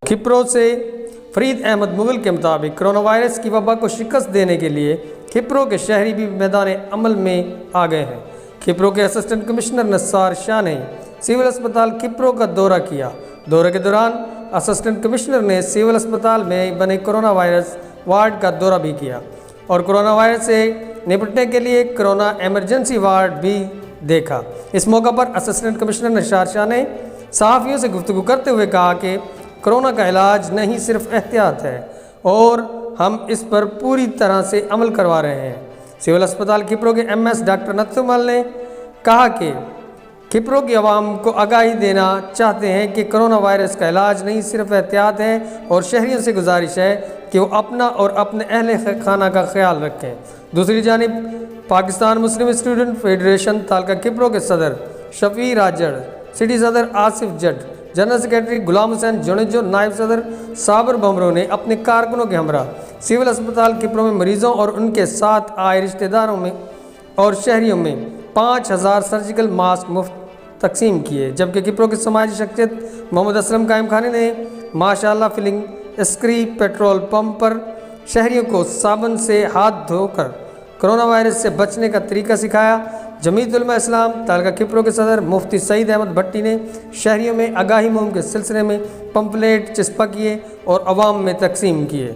खिप्रो से फरीद अहमद मुगल के मुताबिक कोरोना वायरस की वबा को शिकस्त देने के लिए खिप्रो के शहरी भी मैदान अमल में आ गए हैं। खिप्रो के असिस्टेंट कमिश्नर नस्सार शाह ने सिविल अस्पताल खिप्रो का दौरा किया। दौरे के दौरान असिस्टेंट कमिश्नर ने सिविल अस्पताल में बने कोरोना वायरस वार्ड का दौरा भी किया और कोरोना वायरस से निपटने के लिए कोरोना इमरजेंसी वार्ड भी देखा। इस मौका पर असिस्टेंट कमिश्नर नस्सार शाह ने सहाफ़ियों से गुफ्तगू करते हुए कहा कि कोरोना का इलाज नहीं सिर्फ एहतियात है और हम इस पर पूरी तरह से अमल करवा रहे हैं। सिविल अस्पताल खिप्रो के MS डॉक्टर नत्थुमल ने कहा कि खिप्रो की आवाम को आगाही देना चाहते हैं कि कोरोना वायरस का इलाज नहीं सिर्फ एहतियात है और शहरियों से गुजारिश है कि वो अपना और अपने अहले खाना का ख्याल रखें। दूसरी जानिब पाकिस्तान मुस्लिम स्टूडेंट फेडरेशन तालका खिप्रो के सदर शफी राजड़, सिटी सदर आसिफ जट, जनरल सेक्रेटरी गुलाम हुसैन जुनेजो, नायब सदर साबर बमरों ने अपने कारकुनों के हमरा सिविल अस्पताल खिप्रो में मरीजों और उनके साथ आए रिश्तेदारों में और शहरियों में 5000 सर्जिकल मास्क मुफ्त तकसीम किए। जबकि खिप्रो की समाजी शख्सियत मोहम्मद असलम कायम खानी ने माशाल्लाह फिलिंग स्क्री पेट्रोल पंप पर शहरियों को साबुन से हाथ धोकर कोरोना वायरस से बचने का तरीका सिखाया। जमीयत उलमा इस्लाम तालका खिप्रो के सदर मुफ्ती सईद अहमद भट्टी ने शहरियों में आगाही मुहिम के सिलसिले में पंपलेट चिस्पा किए और अवाम में तकसीम किए।